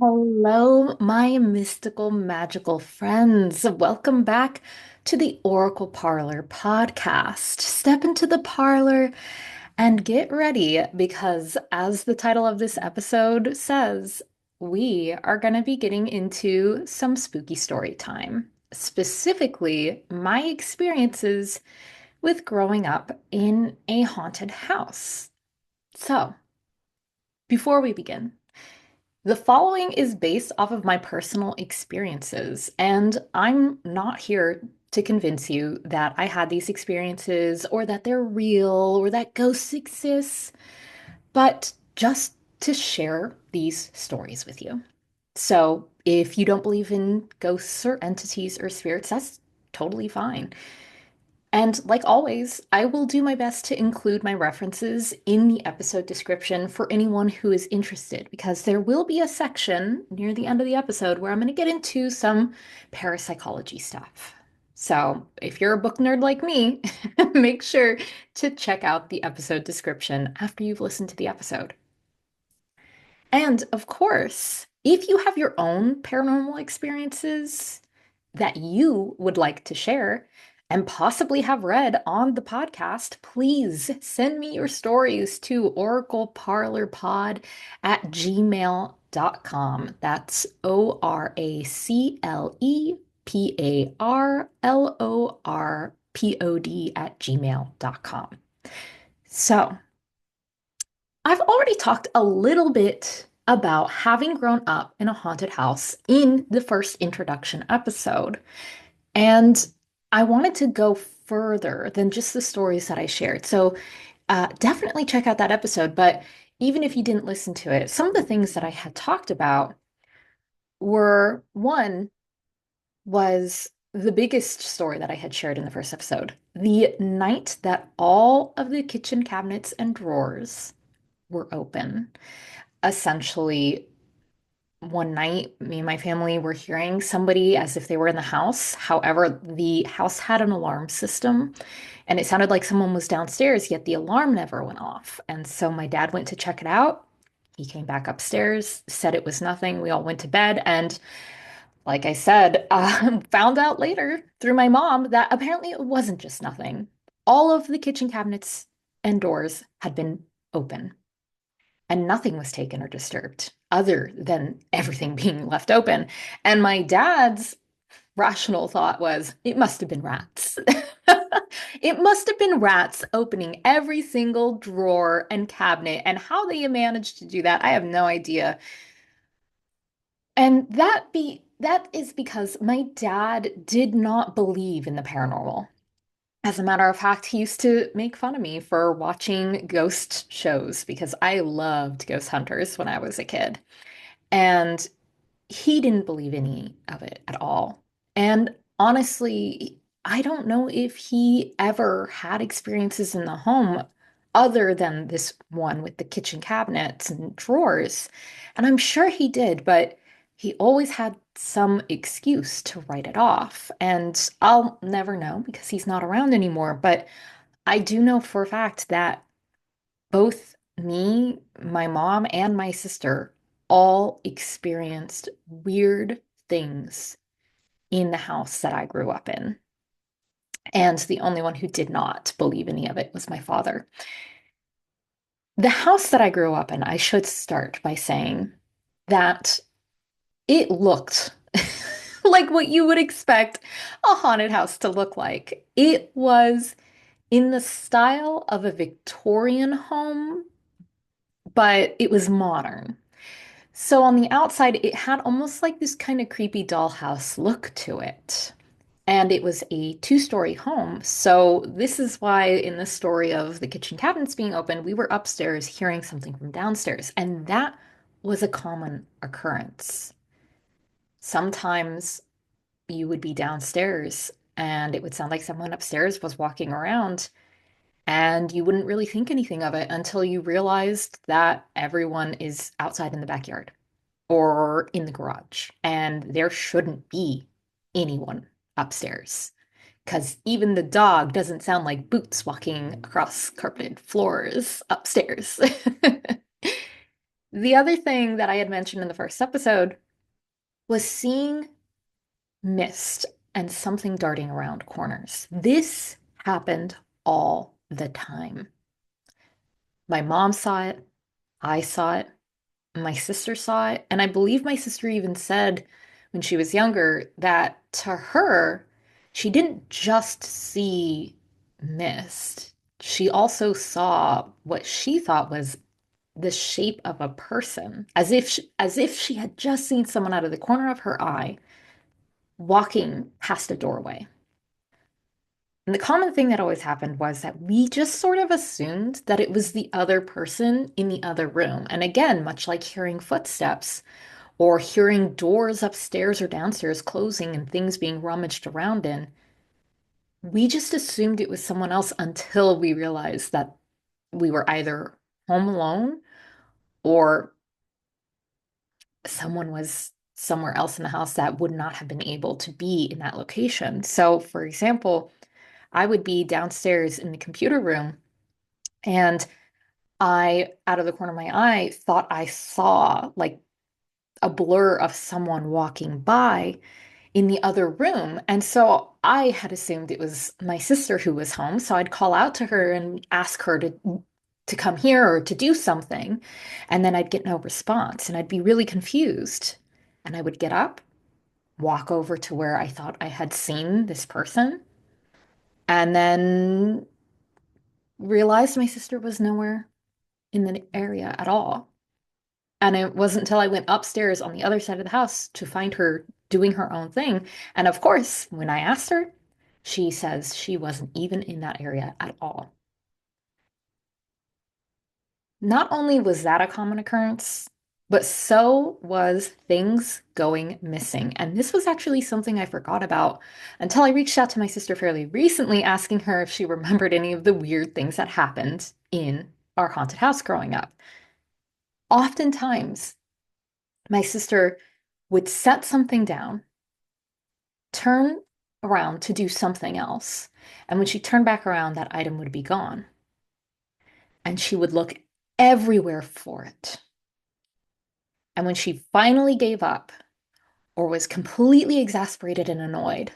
Hello, my mystical, magical friends. Welcome back to the Oracle Parlor podcast. Step into the parlor and get ready because, as the title of this episode says, we are going to be getting into some spooky story time. Specifically, my experiences with growing up in a haunted house. So, before we begin, the following is based off of my personal experiences, and I'm not here to convince you that I had these experiences or that they're real or that ghosts exist, but just to share these stories with you. So, if you don't believe in ghosts or entities or spirits, that's totally fine. And like always, I will do my best to include my references in the episode description for anyone who is interested, because there will be a section near the end of the episode where I'm going to get into some parapsychology stuff. So if you're a book nerd like me, make sure to check out the episode description after you've listened to the episode. And of course, if you have your own paranormal experiences that you would like to share and possibly have read on the podcast, please send me your stories to oracleparlorpod@gmail.com. That's oracleparlorpod@gmail.com. So, I've already talked a little bit about having grown up in a haunted house in the first introduction episode. And I wanted to go further than just the stories that I shared. So definitely check out that episode. But even if you didn't listen to it, some of the things that I had talked about were one was the biggest story that I had shared in the first episode. The night that all of the kitchen cabinets and drawers were open. Essentially, one night, me and my family were hearing somebody as if they were in the house. However, the house had an alarm system and it sounded like someone was downstairs, yet the alarm never went off. And so my dad went to check it out. He came back upstairs, said it was nothing. We all went to bed. And like I said, found out later through my mom that apparently it wasn't just nothing. All of the kitchen cabinets and doors had been open and nothing was taken or disturbed other than everything being left open. And my dad's rational thought was, it must have been rats. It must have been rats opening every single drawer and cabinet. And how they managed to do that, I have no idea. And that is because my dad did not believe in the paranormal. As a matter of fact, he used to make fun of me for watching ghost shows because I loved ghost hunters when I was a kid. And he didn't believe any of it at all. And honestly, I don't know if he ever had experiences in the home other than this one with the kitchen cabinets and drawers. And I'm sure he did, but he always had some excuse to write it off. And I'll never know because he's not around anymore. But I do know for a fact that both me, my mom, and my sister all experienced weird things in the house that I grew up in. And the only one who did not believe any of it was my father. The house that I grew up in, I should start by saying that it looked like what you would expect a haunted house to look like. It was in the style of a Victorian home, but it was modern. So on the outside, it had almost like this kind of creepy dollhouse look to it. And it was a two-story home. So this is why in the story of the kitchen cabinets being open, we were upstairs hearing something from downstairs. And that was a common occurrence. Sometimes you would be downstairs and it would sound like someone upstairs was walking around, and you wouldn't really think anything of it until you realized that everyone is outside in the backyard or in the garage, and there shouldn't be anyone upstairs. Because even the dog doesn't sound like Boots walking across carpeted floors upstairs. The other thing that I had mentioned in the first episode was seeing mist and something darting around corners. This happened all the time. My mom saw it, I saw it, my sister saw it, and I believe my sister even said when she was younger that to her, she didn't just see mist. She also saw what she thought was the shape of a person, as if she had just seen someone out of the corner of her eye walking past a doorway. And the common thing that always happened was that we just sort of assumed that it was the other person in the other room. And again, much like hearing footsteps or hearing doors upstairs or downstairs closing and things being rummaged around in, we just assumed it was someone else until we realized that we were either home alone or someone was somewhere else in the house that would not have been able to be in that location. So, for example, I would be downstairs in the computer room and I, out of the corner of my eye, thought I saw like a blur of someone walking by in the other room. And so I had assumed it was my sister who was home. So I'd call out to her and ask her to come here or to do something. And then I'd get no response and I'd be really confused. And I would get up, walk over to where I thought I had seen this person, and then realized my sister was nowhere in the area at all. And it wasn't until I went upstairs on the other side of the house to find her doing her own thing. And of course, when I asked her, she says she wasn't even in that area at all. Not only was that a common occurrence, but so was things going missing. And this was actually something I forgot about until I reached out to my sister fairly recently, asking her if she remembered any of the weird things that happened in our haunted house growing up. Oftentimes, my sister would set something down, turn around to do something else. And when she turned back around, that item would be gone. And she would look everywhere for it. And when she finally gave up or was completely exasperated and annoyed,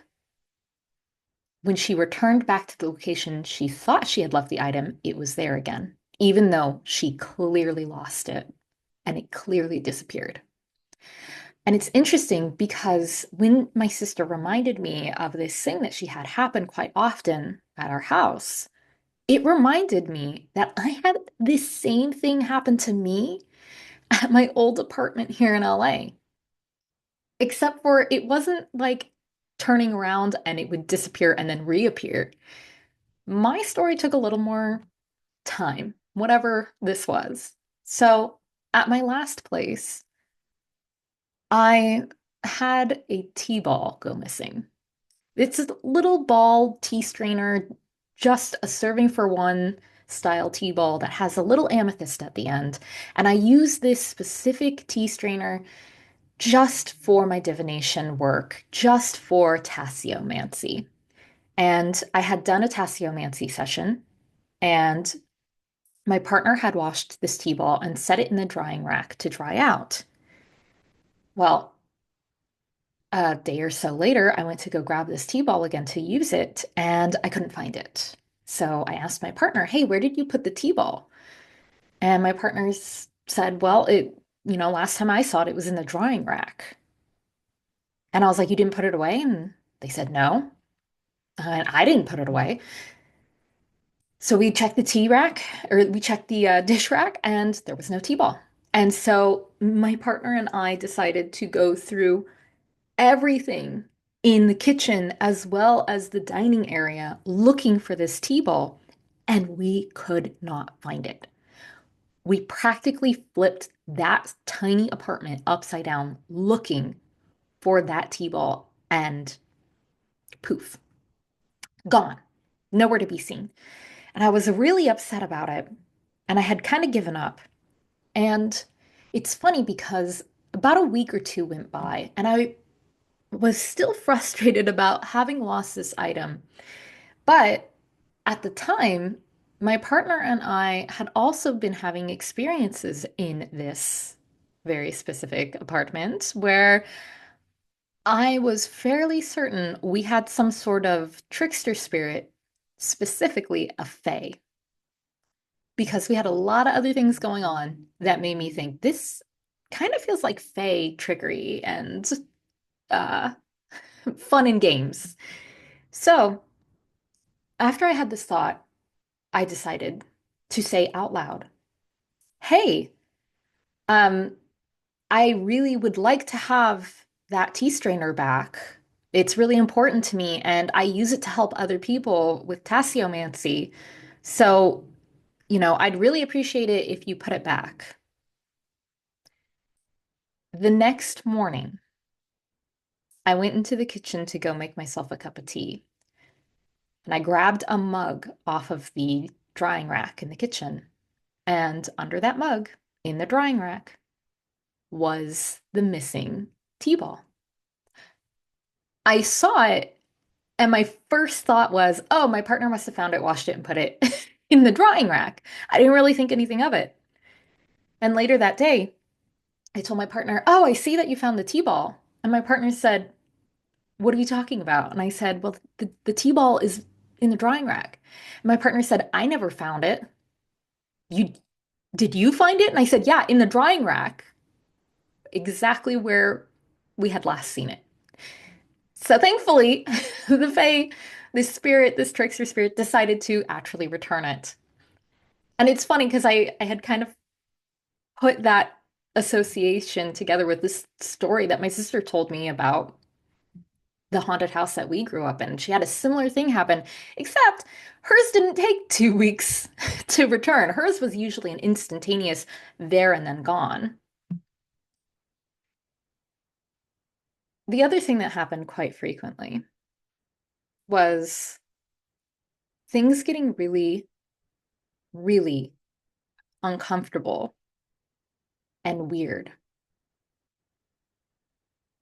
when she returned back to the location she thought she had left the item, it was there again, even though she clearly lost it and it clearly disappeared. And it's interesting because when my sister reminded me of this thing that she had happen quite often at our house, it reminded me that I had this same thing happen to me at my old apartment here in LA. Except for it wasn't like turning around and it would disappear and then reappear. My story took a little more time, whatever this was. So at my last place, I had a tea ball go missing. It's a little ball tea strainer, just a serving for one style tea ball that has a little amethyst at the end. And I use this specific tea strainer just for my divination work, just for tasseomancy. And I had done a tasseomancy session, and my partner had washed this tea ball and set it in the drying rack to dry out. Well, a day or so later, I went to go grab this tea ball again to use it, and I couldn't find it. So I asked my partner, "Hey, where did you put the tea ball?" And my said, "Well, last time I saw it, it was in the drying rack." And I was like, "You didn't put it away?" And they said, "No." And I didn't put it away. So we checked the tea rack, or we checked the dish rack, and there was no tea ball. And so my partner and I decided to go through everything in the kitchen as well as the dining area looking for this tea ball, and we could not find it. We practically flipped that tiny apartment upside down looking for that tea ball, and poof, gone, nowhere to be seen. And I was really upset about it, and I had kind of given up. And it's funny because about a week or two went by, and I was still frustrated about having lost this item. But at the time, My partner and I had also been having experiences in this very specific apartment where I was fairly certain we had some sort of trickster spirit, specifically a fae, because we had a lot of other things going on that made me think this kind of feels like fae trickery and uh, fun and games. So, after I had this thought, I decided to say out loud, "Hey, um, I really would like to have that tea strainer back. It's really important to me, and I use it to help other people with tasseomancy. So, I'd really appreciate it if you put it back." The next morning, I went into the kitchen to go make myself a cup of tea, and I grabbed a mug off of the drying rack in the kitchen. And under that mug, in the drying rack, was the missing tea ball. I saw it, and my first thought was, oh, my partner must have found it, washed it, and put it in the drying rack. I didn't really think anything of it. And later that day, I told my partner, oh, I see that you found the tea ball. And my partner said, what are you talking about? And I said, well, the tea ball is in the drying rack. And my partner said, I never found it. You did you find it? And I said, yeah, in the drying rack, exactly where we had last seen it. So thankfully, the Fae, this spirit, this trickster spirit, decided to actually return it. And it's funny because I had kind of put that association together with this story that my sister told me about the haunted house that we grew up in. She had a similar thing happen, except hers didn't take 2 weeks to return. Hers was usually an instantaneous there and then gone. The other thing that happened quite frequently was things getting really, really uncomfortable and weird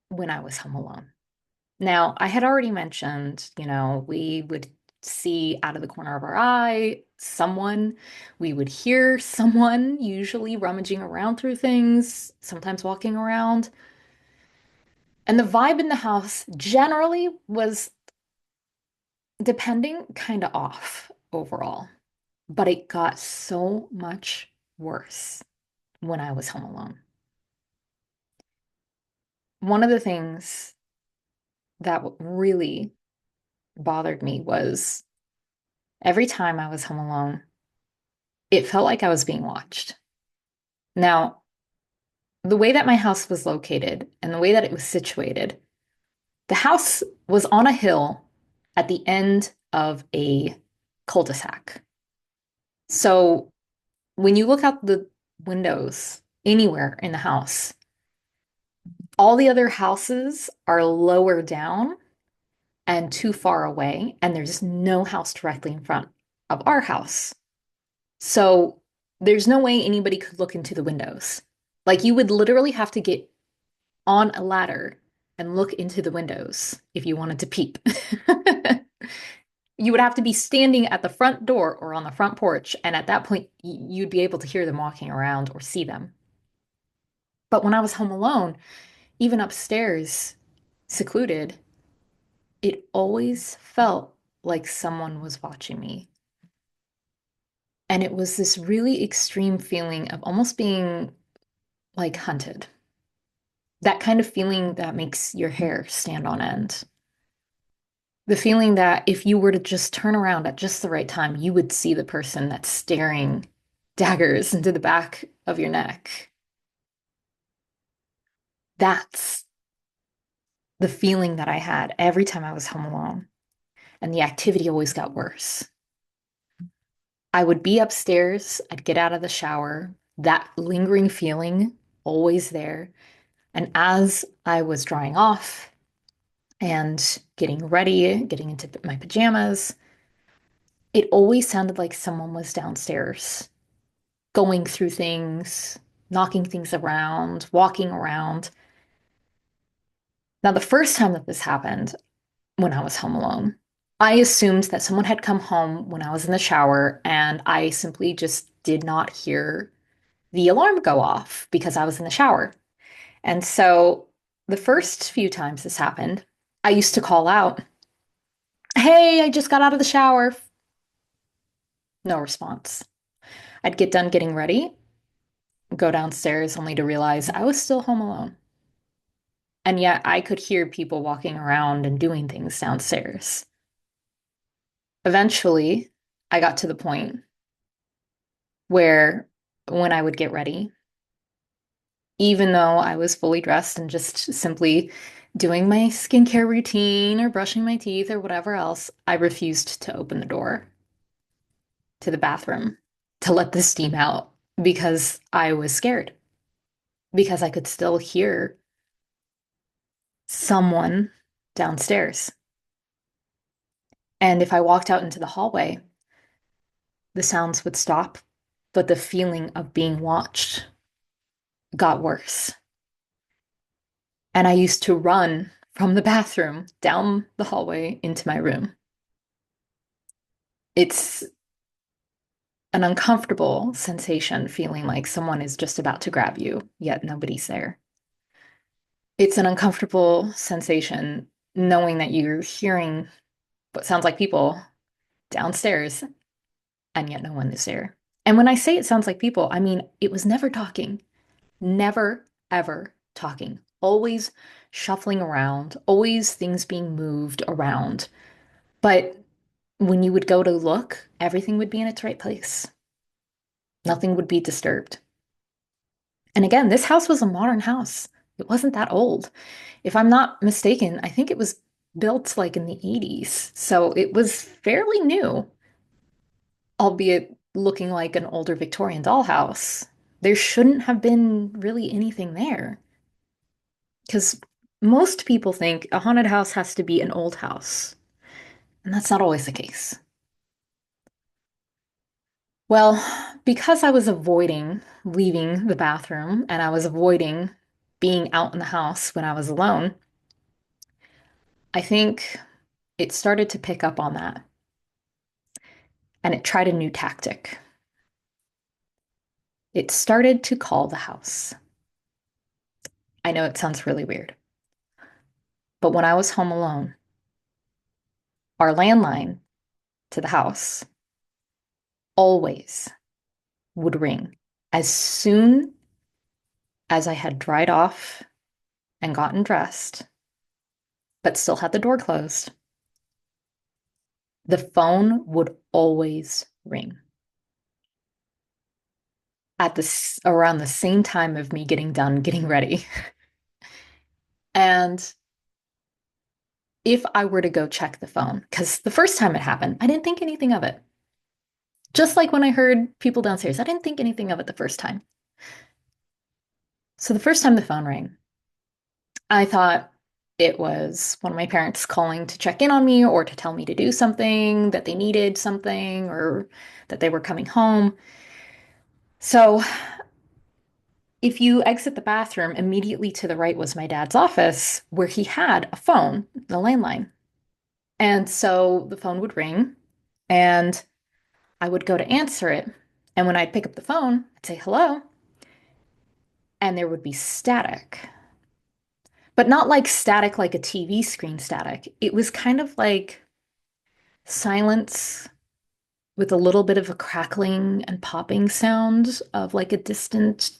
when I was home alone. Now, I had already mentioned, we would see out of the corner of our eye someone, we would hear someone, usually rummaging around through things, sometimes walking around. And the vibe in the house generally was, depending, kind of off overall. But it got so much worse when I was home alone. One of the things that really bothered me was every time I was home alone, it felt like I was being watched. Now, the way that my house was located and the way that it was situated, the house was on a hill at the end of a cul-de-sac. So when you look out the windows anywhere in the house, all the other houses are lower down and too far away, and there's no house directly in front of our house. So there's no way anybody could look into the windows. Like you would literally have to get on a ladder and look into the windows if you wanted to peep. You would have to be standing at the front door or on the front porch, and at that point, you'd be able to hear them walking around or see them. But when I was home alone, even upstairs, secluded, it always felt like someone was watching me. And it was this really extreme feeling of almost being like hunted. That kind of feeling that makes your hair stand on end. The feeling that if you were to just turn around at just the right time, you would see the person that's staring daggers into the back of your neck. That's the feeling that I had every time I was home alone. And the activity always got worse. I would be upstairs, I'd get out of the shower, that lingering feeling always there. And as I was drying off and getting ready, getting into my pajamas, it always sounded like someone was downstairs, going through things, knocking things around, walking around. Now, the first time that this happened, when I was home alone, I assumed that someone had come home when I was in the shower, and I simply just did not hear the alarm go off because I was in the shower. And so the first few times this happened, I used to call out, "Hey, I just got out of the shower." No response. I'd get done getting ready, go downstairs only to realize I was still home alone. And yet I could hear people walking around and doing things downstairs. Eventually, I got to the point where when I would get ready, even though I was fully dressed and just simply doing my skincare routine or brushing my teeth or whatever else, I refused to open the door to the bathroom to let the steam out because I was scared, because I could still hear someone downstairs. And if I walked out into the hallway, the sounds would stop, but the feeling of being watched got worse. And I used to run from the bathroom down the hallway into my room. It's an uncomfortable sensation, feeling like someone is just about to grab you, yet nobody's there. It's an uncomfortable sensation knowing that you're hearing what sounds like people downstairs, and yet no one is there. And when I say it sounds like people, I mean it was never talking, never, ever talking, always shuffling around, always things being moved around. But when you would go to look, everything would be in its right place. Nothing would be disturbed. And again, this house was a modern house. It wasn't that old. If I'm not mistaken, I think it was built like in the 80s. So it was fairly new, albeit looking like an older Victorian dollhouse. There shouldn't have been really anything there because most people think a haunted house has to be an old house, and that's not always the case. Well, because I was avoiding leaving the bathroom and I was avoiding being out in the house when I was alone, I think it started to pick up on that and it tried a new tactic. It started to call the house. I know it sounds really weird, but when I was home alone, our landline to the house always would ring as soon as I had dried off and gotten dressed, but still had the door closed. The phone would always ring at around the same time of me getting done, getting ready. And if I were to go check the phone, because the first time it happened, I didn't think anything of it. Just like when I heard people downstairs, I didn't think anything of it the first time. So the first time the phone rang, I thought it was one of my parents calling to check in on me or to tell me to do something, that they needed something, or that they were coming home. So if you exit the bathroom, immediately to the right was my dad's office where he had a phone, the landline. And so the phone would ring and I would go to answer it. And when I'd pick up the phone, I'd say hello, and there would be static. But not like static like a TV screen static. It was kind of like silence with a little bit of a crackling and popping sound of like a distant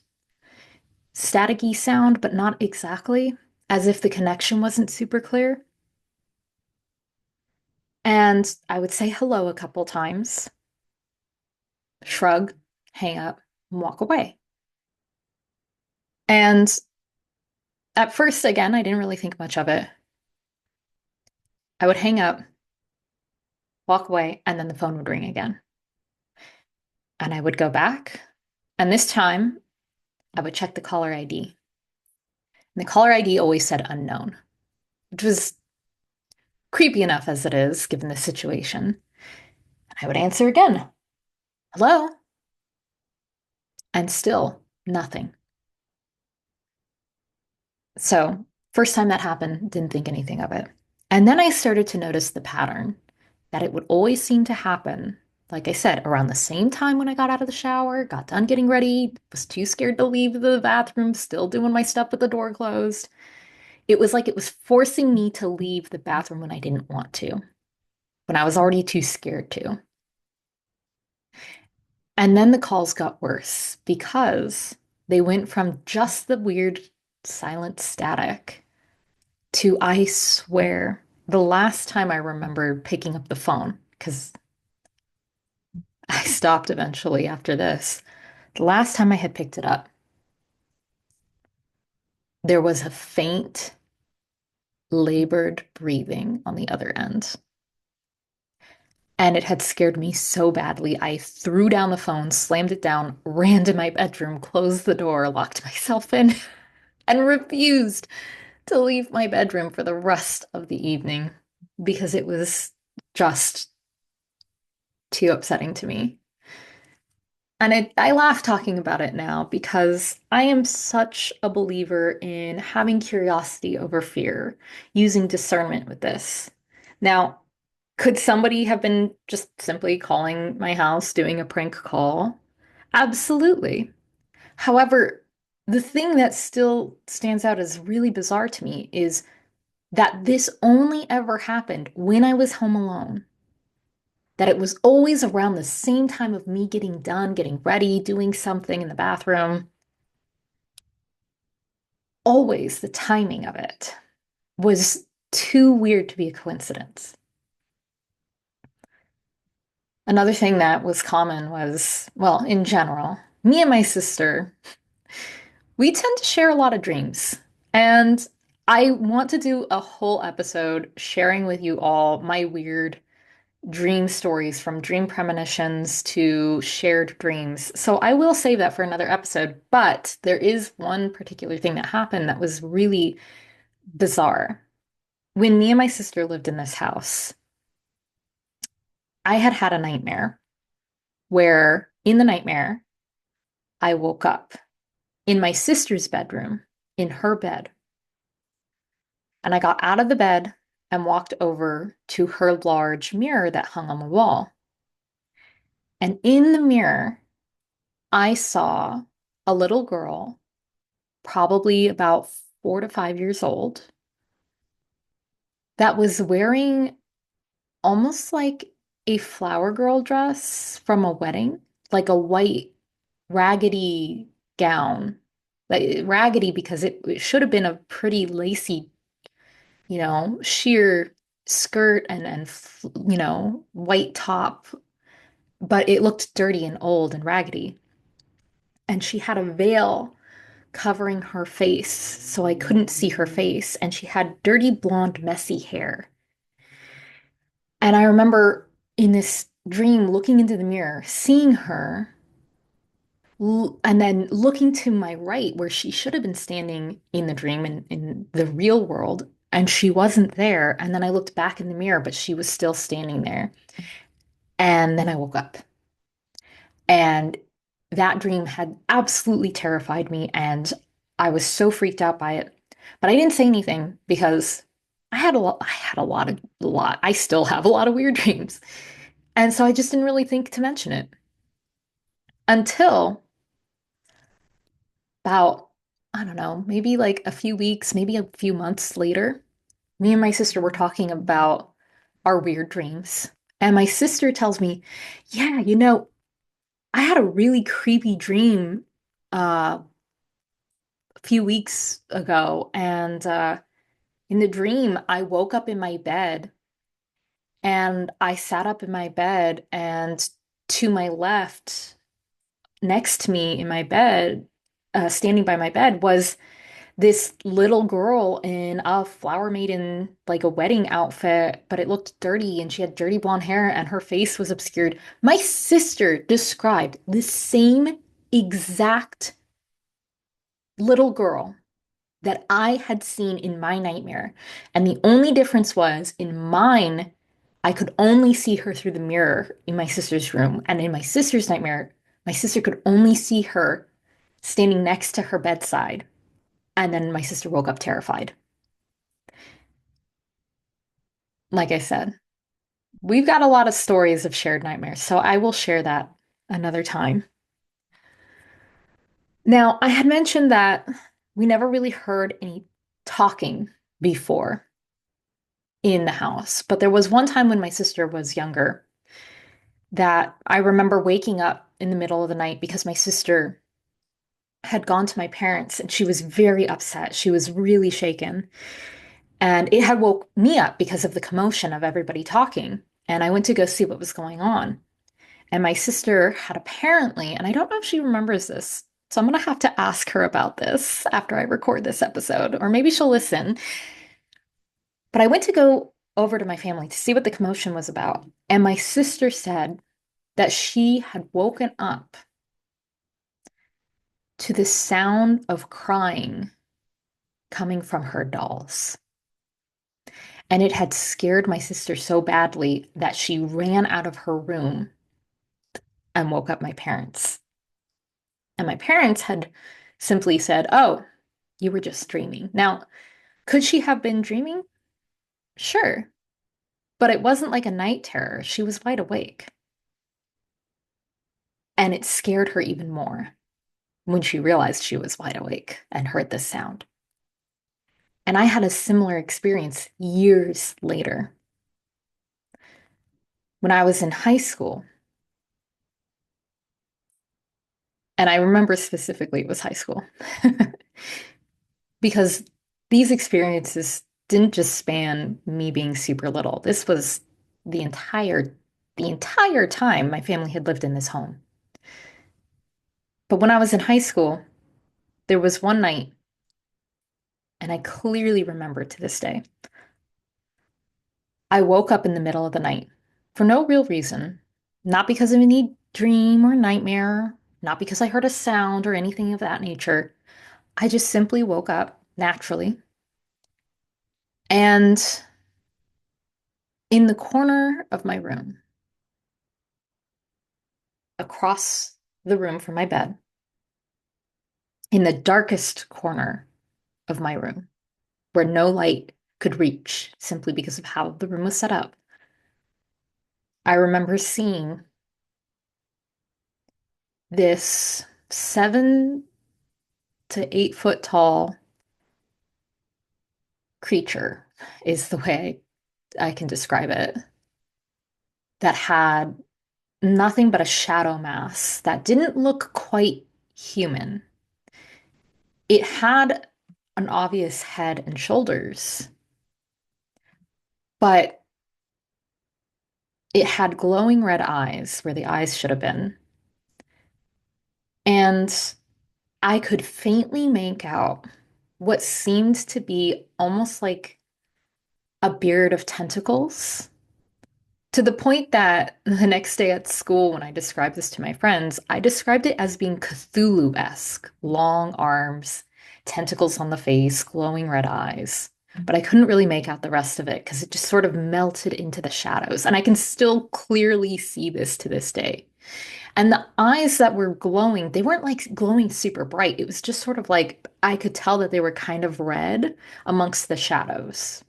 staticky sound, but not exactly, as if the connection wasn't super clear. And I would say hello a couple times, shrug, hang up, and walk away. And at first, again, I didn't really think much of it. I would hang up, walk away, and then the phone would ring again. And I would go back. And this time, I would check the caller ID. And the caller ID always said unknown, which was creepy enough as it is, given the situation. I would answer again, hello, and still nothing. So, first time that happened, didn't think anything of it. And then I started to notice the pattern. that it would always seem to happen, like I said, around the same time when I got out of the shower, got done getting ready, was too scared to leave the bathroom, still doing my stuff with the door closed. It was like it was forcing me to leave the bathroom when I didn't want to, when I was already too scared to. And then the calls got worse because they went from just the weird silent static to, I swear, the last time I remember picking up the phone, because I stopped eventually after this. The last time I had picked it up, there was a faint, labored breathing on the other end. And it had scared me so badly. I threw down the phone, slammed it down, ran to my bedroom, closed the door, locked myself in, and refused to leave my bedroom for the rest of the evening because it was just too upsetting to me. And I laugh talking about it now because I am such a believer in having curiosity over fear, using discernment with this. Now, could somebody have been just simply calling my house, doing a prank call? Absolutely. However, the thing that still stands out as really bizarre to me is that this only ever happened when I was home alone. That it was always around the same time of me getting done, getting ready, doing something in the bathroom. Always the timing of it was too weird to be a coincidence. Another thing that was common was, well, in general, me and my sister, we tend to share a lot of dreams. And I want to do a whole episode sharing with you all my weird dream stories from dream premonitions to shared dreams. So I will save that for another episode, but there is one particular thing that happened that was really bizarre. When me and my sister lived in this house, I had had a nightmare where in the nightmare, I woke up in my sister's bedroom, in her bed, and I got out of the bed and walked over to her large mirror that hung on the wall. And in the mirror, I saw a little girl, probably about 4 to 5 years old, that was wearing almost like a flower girl dress from a wedding, like a white, raggedy gown. Like raggedy because it should have been a pretty lacy, sheer skirt and white top, but it looked dirty and old and raggedy. And she had a veil covering her face, so I couldn't see her face. And she had dirty blonde, messy hair. And I remember in this dream looking into the mirror, seeing her, and then looking to my right where she should have been standing in the dream in the real world. And she wasn't there. And then I looked back in the mirror, but she was still standing there. And then I woke up. And that dream had absolutely terrified me. And I was so freaked out by it. But I didn't say anything because I still have a lot of weird dreams. And so I just didn't really think to mention it until about, I don't know, maybe like a few weeks, maybe a few months later. Me and my sister were talking about our weird dreams. And my sister tells me, yeah, I had a really creepy dream a few weeks ago. And in the dream, I woke up in my bed and I sat up in my bed, and to my left, next to me in my bed, standing by my bed, was this little girl in a flower maiden, like a wedding outfit, but it looked dirty and she had dirty blonde hair and her face was obscured. My sister described the same exact little girl that I had seen in my nightmare. And the only difference was in mine, I could only see her through the mirror in my sister's room. And in my sister's nightmare, my sister could only see her standing next to her bedside. And then my sister woke up terrified. Like I said. We've got a lot of stories of shared nightmares, so I will share that another time. Now, I had mentioned that we never really heard any talking before in the house, but there was one time when my sister was younger that I remember waking up in the middle of the night because my sister had gone to my parents and she was very upset. She was really shaken. And it had woke me up because of the commotion of everybody talking. And I went to go see what was going on. And my sister had apparently, and I don't know if she remembers this, so I'm gonna have to ask her about this after I record this episode, or maybe she'll listen. But I went to go over to my family to see what the commotion was about. And my sister said that she had woken up to the sound of crying coming from her dolls. And it had scared my sister so badly that she ran out of her room and woke up my parents. And my parents had simply said, "Oh, you were just dreaming." Now, could she have been dreaming? Sure. But it wasn't like a night terror. She was wide awake. And it scared her even more when she realized she was wide awake and heard this sound. And I had a similar experience years later. When I was in high school, and I remember specifically it was high school, because these experiences didn't just span me being super little. This was the entire time my family had lived in this home. But when I was in high school, there was one night, and I clearly remember it to this day. I woke up in the middle of the night for no real reason, not because of any dream or nightmare, not because I heard a sound or anything of that nature. I just simply woke up naturally. And in the corner of my room, across the room from my bed, in the darkest corner of my room, where no light could reach simply because of how the room was set up, I remember seeing this 7 to 8 foot tall creature, is the way I can describe it, that had nothing but a shadow mass that didn't look quite human. It had an obvious head and shoulders, but it had glowing red eyes where the eyes should have been. And I could faintly make out what seemed to be almost like a beard of tentacles. To the point that the next day at school, when I described this to my friends, I described it as being Cthulhu-esque, long arms, tentacles on the face, glowing red eyes. But I couldn't really make out the rest of it because it just sort of melted into the shadows. And I can still clearly see this to this day. And the eyes that were glowing, they weren't like glowing super bright. It was just sort of like I could tell that they were kind of red amongst the shadows,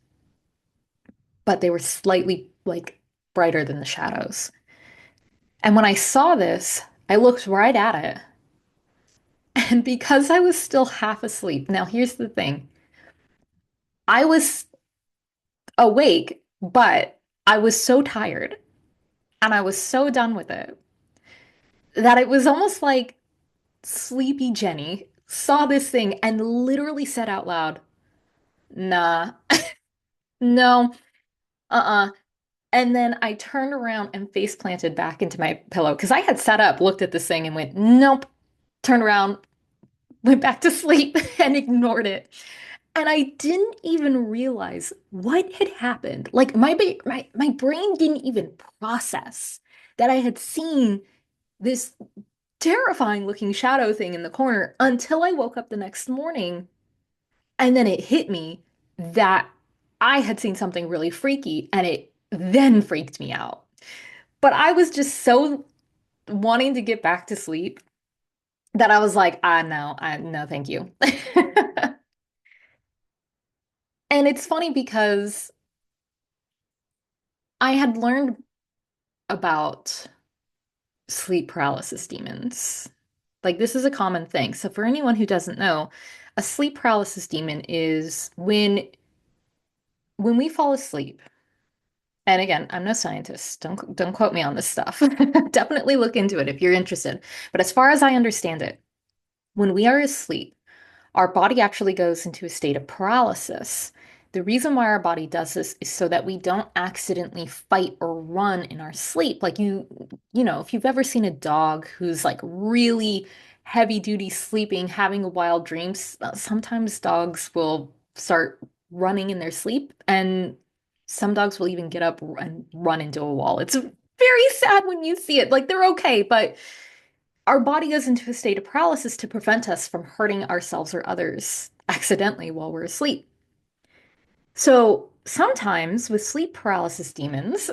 but they were slightly like brighter than the shadows. And when I saw this, I looked right at it. And because I was still half asleep, now here's the thing. I was awake, but I was so tired and I was so done with it that it was almost like Sleepy Jenny saw this thing and literally said out loud, "Nah, no, uh-uh." And then I turned around and face planted back into my pillow because I had sat up, looked at this thing, and went, "Nope." Turned around, went back to sleep, and ignored it. And I didn't even realize what had happened. Like my brain didn't even process that I had seen this terrifying looking shadow thing in the corner until I woke up the next morning. And then it hit me that I had seen something really freaky and it then freaked me out. But I was just so wanting to get back to sleep that I was like, no, no, thank you. And it's funny because I had learned about sleep paralysis demons. Like, this is a common thing. So, for anyone who doesn't know, a sleep paralysis demon is when we fall asleep. And again, I'm no scientist. Don't quote me on this stuff. Definitely look into it if you're interested. But as far as I understand it, when we are asleep, our body actually goes into a state of paralysis. The reason why our body does this is so that we don't accidentally fight or run in our sleep. Like if you've ever seen a dog who's like really heavy duty sleeping, having a wild dreams, sometimes dogs will start running in their sleep, and some dogs will even get up and run into a wall. It's very sad when you see it. Like they're okay, but our body goes into a state of paralysis to prevent us from hurting ourselves or others accidentally while we're asleep. So sometimes with sleep paralysis demons,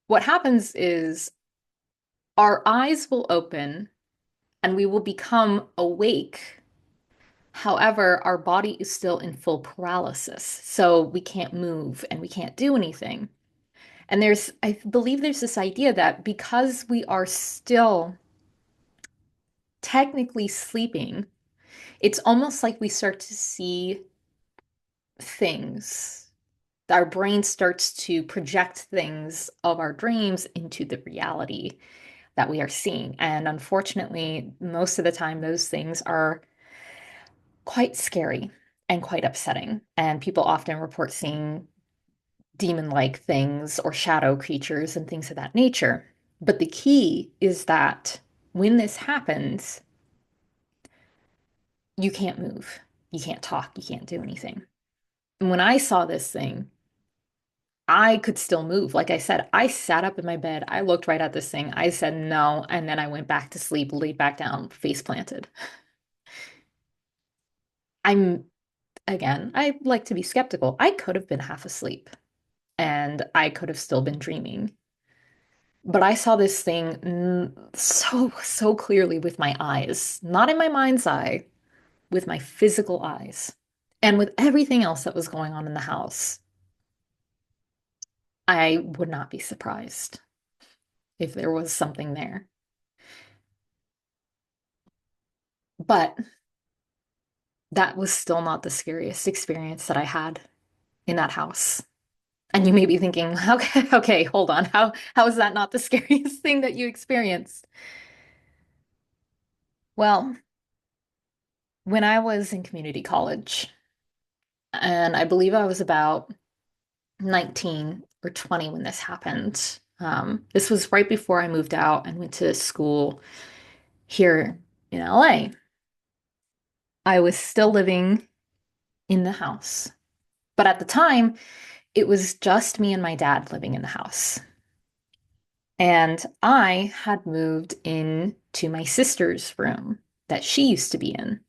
what happens is our eyes will open and we will become awake. However, our body is still in full paralysis. So we can't move and we can't do anything. And I believe there's this idea that because we are still technically sleeping, it's almost like we start to see things. Our brain starts to project things of our dreams into the reality that we are seeing. And unfortunately, most of the time, those things are quite scary and quite upsetting. And people often report seeing demon-like things or shadow creatures and things of that nature. But the key is that when this happens, you can't move, you can't talk, you can't do anything. And when I saw this thing, I could still move. Like I said, I sat up in my bed. I looked right at this thing. I said no. And then I went back to sleep, laid back down, face planted. I'm, again, I like to be skeptical. I could have been half asleep and I could have still been dreaming. But I saw this thing so clearly with my eyes, not in my mind's eye, with my physical eyes. And with everything else that was going on in the house, I would not be surprised if there was something there. But that was still not the scariest experience that I had in that house. And you may be thinking, okay, hold on. How is that not the scariest thing that you experienced? Well, when I was in community college, and I believe I was about 19 or 20 when this happened. This was right before I moved out and went to school here in LA. I was still living in the house, but at the time, it was just me and my dad living in the house. And I had moved in to my sister's room that she used to be in,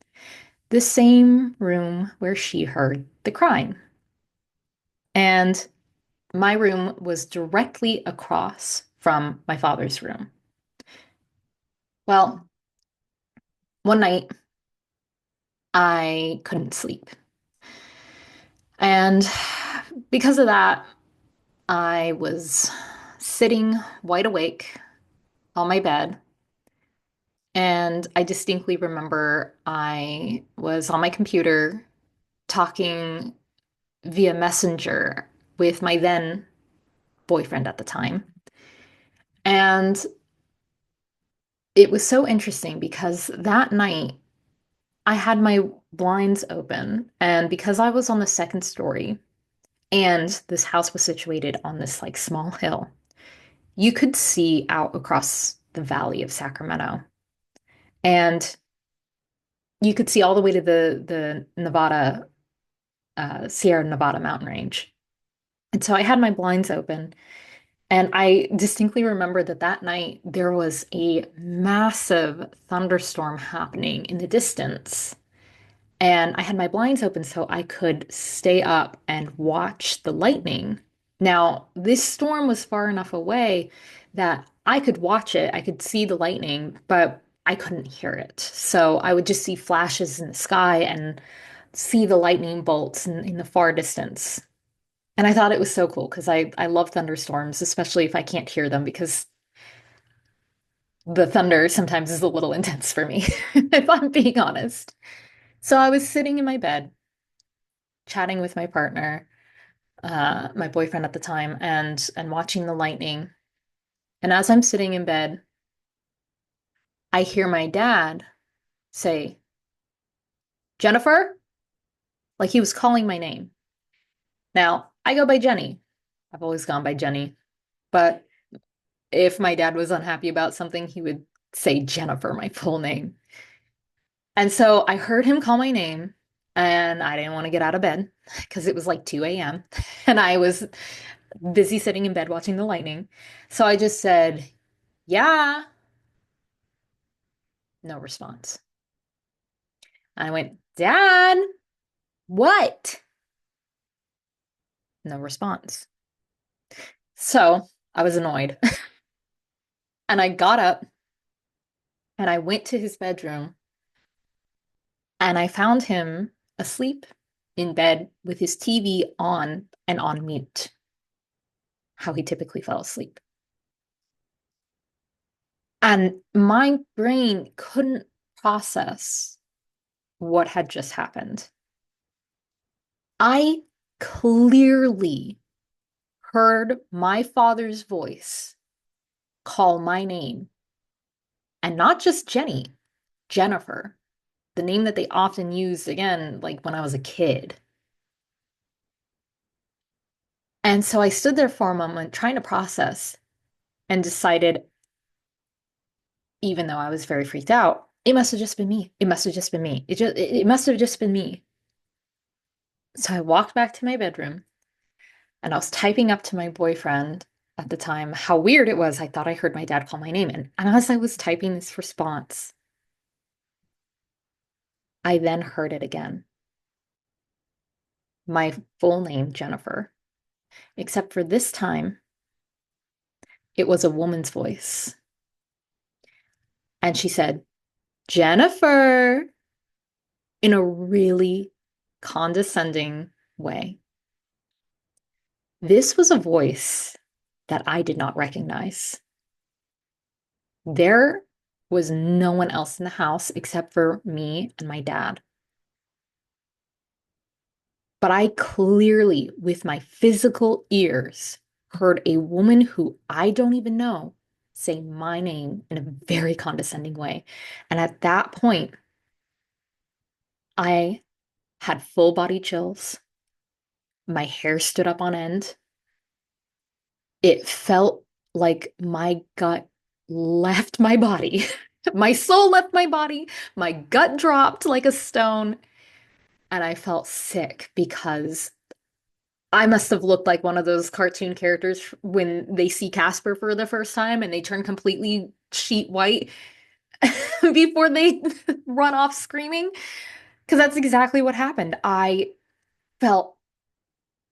the same room where she heard the crying. And my room was directly across from my father's room. Well, one night I couldn't sleep. And because of that, I was sitting wide awake on my bed. And I distinctly remember I was on my computer talking via Messenger with my then boyfriend at the time. And it was so interesting because that night I had my blinds open. And because I was on the second story and this house was situated on this like small hill, you could see out across the valley of Sacramento. And you could see all the way to the Nevada, Sierra Nevada mountain range. And so I had my blinds open. And I distinctly remember that that night there was a massive thunderstorm happening in the distance. And I had my blinds open so I could stay up and watch the lightning. Now, this storm was far enough away that I could watch it, I could see the lightning, but I couldn't hear it. So I would just see flashes in the sky and see the lightning bolts in the far distance. And I thought it was so cool because I love thunderstorms, especially if I can't hear them because the thunder sometimes is a little intense for me, if I'm being honest. So I was sitting in my bed, chatting with my partner, my boyfriend at the time, and watching the lightning. And as I'm sitting in bed, I hear my dad say, Jennifer, like he was calling my name. Now, I go by Jenny. I've always gone by Jenny. But if my dad was unhappy about something, he would say Jennifer, my full name. And so I heard him call my name, and I didn't want to get out of bed because it was like 2 a.m. and I was busy sitting in bed watching the lightning. So I just said, yeah, no response. And I went, Dad, what? No response. So I was annoyed. And I got up and I went to his bedroom and I found him asleep in bed with his TV on and on mute, how he typically fell asleep. And my brain couldn't process what had just happened. I clearly heard my father's voice call my name, and not just Jenny, Jennifer, the name that they often used again, like when I was a kid. And so I stood there for a moment trying to process and decided, even though I was very freaked out, it must have just been me. It must have just been me. It must have just been me. So I walked back to my bedroom and I was typing up to my boyfriend at the time how weird it was. I thought I heard my dad call my name. And as I was typing this response, I then heard it again. My full name, Jennifer, except for this time, it was a woman's voice. And she said, Jennifer, in a really condescending way. This was a voice that I did not recognize. There was no one else in the house except for me and my dad. But I clearly, with my physical ears, heard a woman who I don't even know say my name in a very condescending way. And at that point, I had full body chills. My hair stood up on end. It felt like my gut left my body. My soul left my body. My gut dropped like a stone. And I felt sick because I must have looked like one of those cartoon characters when they see Casper for the first time and they turn completely sheet white before they run off screaming. Because that's exactly what happened. I felt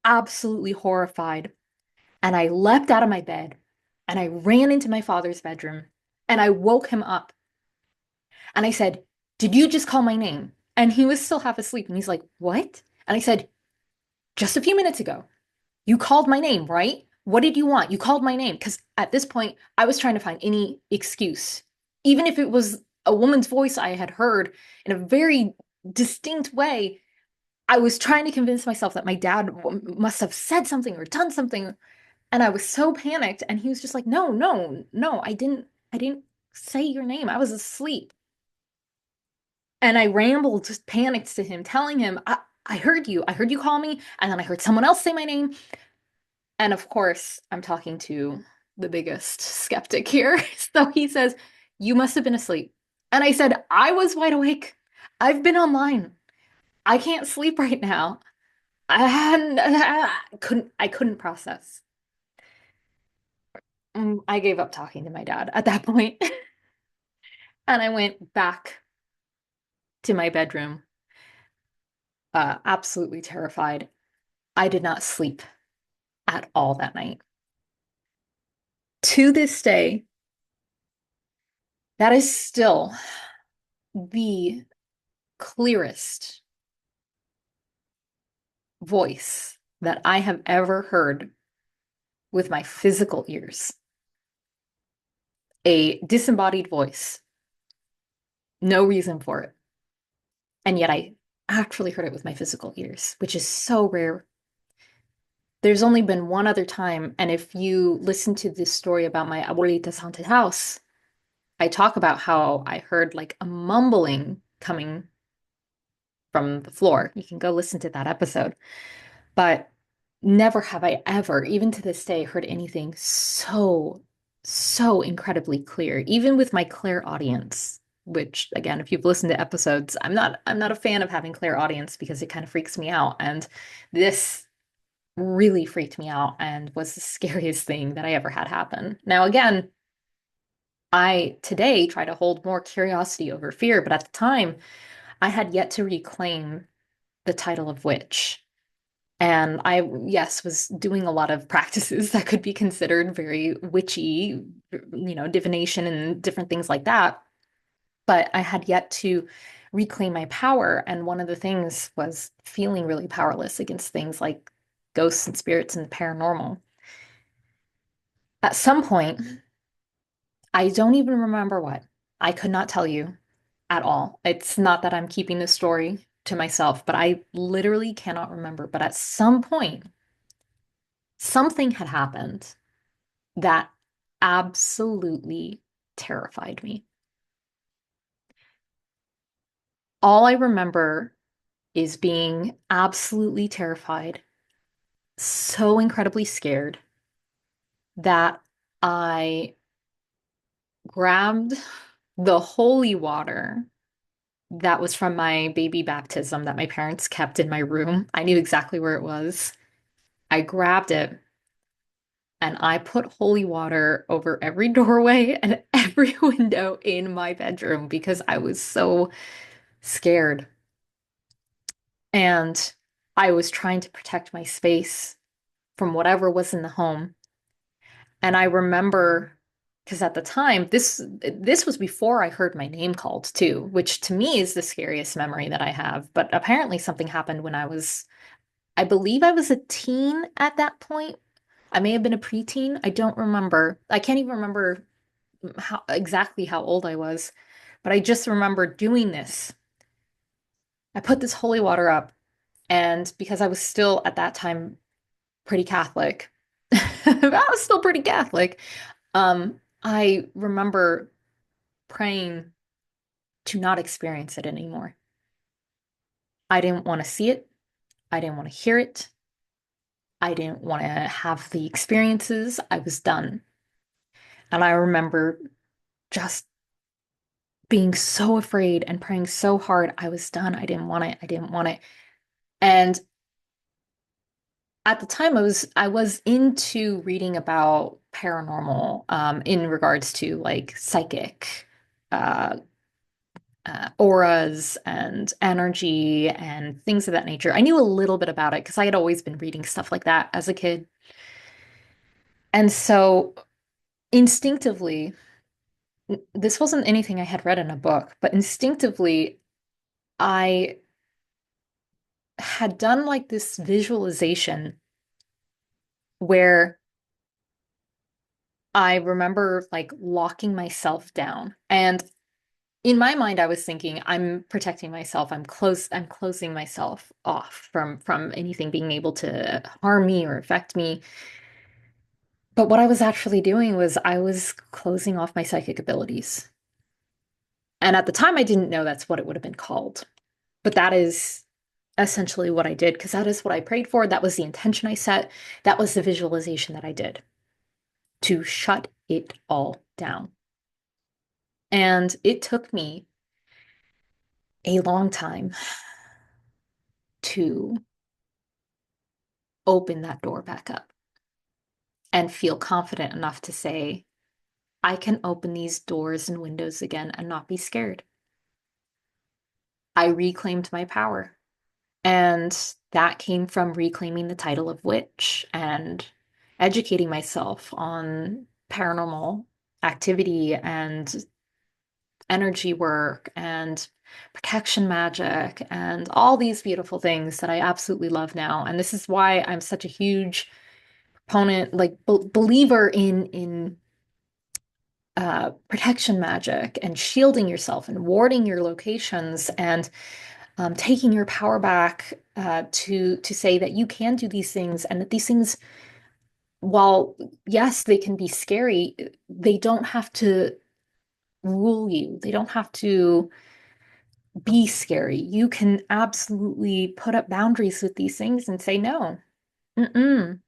absolutely horrified and I leapt out of my bed and I ran into my father's bedroom and I woke him up and I said, Did you just call my name? And he was still half asleep and he's like, What? And I said, Just a few minutes ago. You called my name, right? What did you want? You called my name. Because at this point, I was trying to find any excuse. Even if it was a woman's voice I had heard in a very distinct way, I was trying to convince myself that my dad must have said something or done something. And I was so panicked. And he was just like, No, no, no, I didn't say your name. I was asleep. And I rambled, just panicked to him, telling him, I heard you. I heard you call me. And then I heard someone else say my name. And of course, I'm talking to the biggest skeptic here. So he says, You must have been asleep. And I said, I was wide awake. I've been online. I can't sleep right now. I couldn't process. I gave up talking to my dad at that point. And I went back to my bedroom, absolutely terrified. I did not sleep at all that night. To this day, that is still the clearest voice that I have ever heard with my physical ears. A disembodied voice, no reason for it. And yet I actually heard it with my physical ears, which is so rare. There's only been one other time, and if you listen to this story about my abuelita's haunted house, I talk about how I heard like a mumbling coming from the floor. You can go listen to that episode. But never have I ever, even to this day, heard anything so incredibly clear, even with my clairaudience, which again, if you've listened to episodes, I'm not a fan of having clairaudience because it kind of freaks me out. And this really freaked me out and was the scariest thing that I ever had happen. Now, again, I today try to hold more curiosity over fear, but at the time, I had yet to reclaim the title of witch. And I, yes, was doing a lot of practices that could be considered very witchy, divination and different things like that. But I had yet to reclaim my power. And one of the things was feeling really powerless against things like ghosts and spirits and the paranormal. At some point, I don't even remember what. I could not tell you at all. It's not that I'm keeping this story to myself, but I literally cannot remember. But at some point, something had happened that absolutely terrified me. All I remember is being absolutely terrified, so incredibly scared that I grabbed the holy water that was from my baby baptism that my parents kept in my room. I knew exactly where it was. I grabbed it and I put holy water over every doorway and every window in my bedroom because I was so scared. And I was trying to protect my space from whatever was in the home. And I remember, because at the time, this was before I heard my name called too, which to me is the scariest memory that I have. But apparently something happened when I believe I was a teen at that point. I may have been a preteen. I don't remember. I can't even remember exactly how old I was, but I just remember doing this. I put this holy water up, and because I was still at that time pretty Catholic, I was still pretty Catholic. I remember praying to not experience it anymore. I didn't want to see it. I didn't want to hear it. I didn't want to have the experiences. I was done. And I remember just being so afraid and praying so hard. I was done. I didn't want it. I didn't want it. And at the time I was into reading about paranormal in regards to like psychic uh, auras and energy and things of that nature. I knew a little bit about it because I had always been reading stuff like that as a kid. And so instinctively, this wasn't anything I had read in a book, but instinctively, I had done like this visualization where I remember like locking myself down. And in my mind, I was thinking, I'm protecting myself. I'm closing myself off from anything being able to harm me or affect me. But what I was actually doing was I was closing off my psychic abilities. And at the time, I didn't know that's what it would have been called. But that is essentially what I did because that is what I prayed for. That was the intention I set. That was the visualization that I did to shut it all down. And it took me a long time to open that door back up and feel confident enough to say, I can open these doors and windows again and not be scared. I reclaimed my power. And that came from reclaiming the title of witch and educating myself on paranormal activity and energy work and protection magic and all these beautiful things that I absolutely love now. And this is why I'm such a huge proponent, like believer in protection magic and shielding yourself and warding your locations and taking your power back to say that you can do these things and that these things, while yes, they can be scary, they don't have to rule you. They don't have to be scary. You can absolutely put up boundaries with these things and say, no, mm-mm,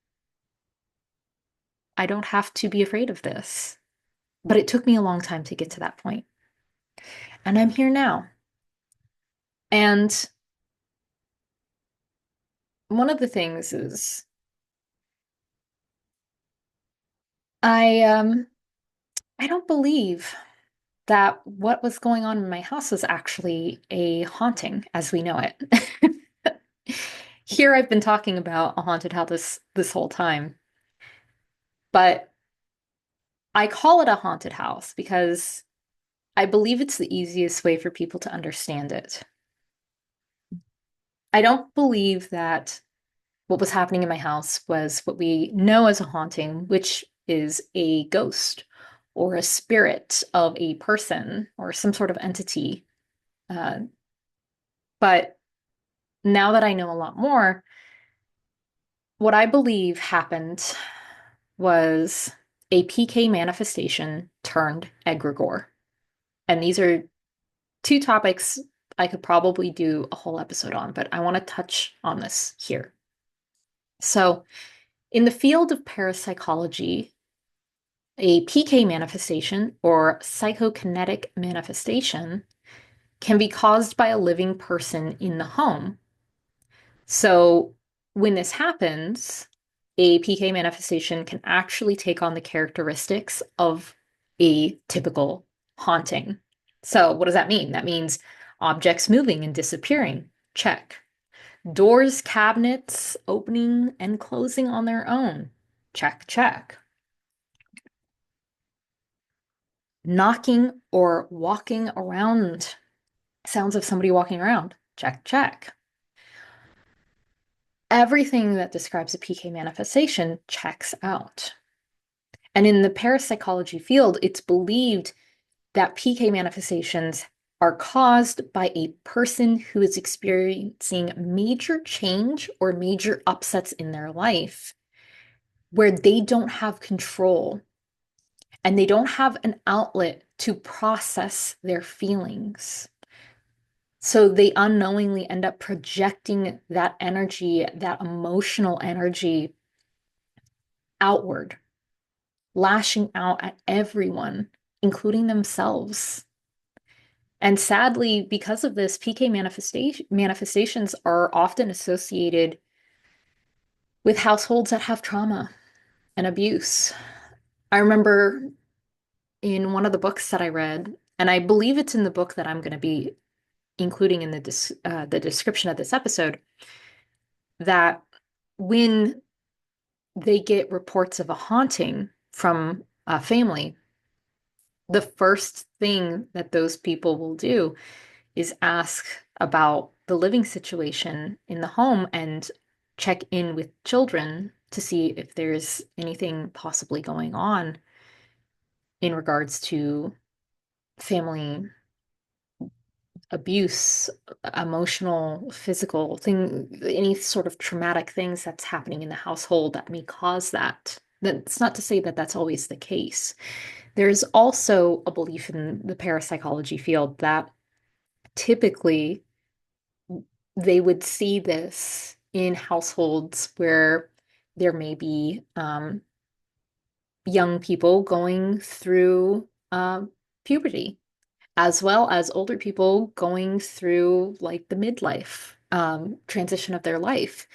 I don't have to be afraid of this. But it took me a long time to get to that point. And I'm here now. And one of the things is I I don't believe that what was going on in my house was actually a haunting as we know it. Here I've been talking about a haunted house this whole time, but I call it a haunted house because I believe it's the easiest way for people to understand it. I don't believe that what was happening in my house was what we know as a haunting, which is a ghost or a spirit of a person or some sort of entity. Uh, but now that I know a lot more, what I believe happened was a PK manifestation turned egregore. And these are two topics I could probably do a whole episode on, but I want to touch on this here. So, in the field of parapsychology, a PK manifestation or psychokinetic manifestation can be caused by a living person in the home. So, when this happens, a PK manifestation can actually take on the characteristics of a typical haunting. So, what does that mean? That means objects moving and disappearing. Check. Doors, cabinets opening and closing on their own. Check, check. Knocking or walking around. Sounds of somebody walking around. Check, check. Everything that describes a PK manifestation checks out. And in the parapsychology field, it's believed that PK manifestations are caused by a person who is experiencing major change or major upsets in their life where they don't have control and they don't have an outlet to process their feelings. So they unknowingly end up projecting that energy, that emotional energy outward, lashing out at everyone, including themselves. And sadly, because of this, PK manifestations are often associated with households that have trauma and abuse. I remember in one of the books that I read, and I believe it's in the book that I'm going to be including in the description of this episode, that when they get reports of a haunting from a family, the first thing that those people will do is ask about the living situation in the home and check in with children to see if there's anything possibly going on in regards to family abuse, emotional, physical thing, any sort of traumatic things that's happening in the household that may cause that. That's not to say that that's always the case. There's also a belief in the parapsychology field that typically they would see this in households where there may be young people going through puberty, as well as older people going through like the midlife transition of their life.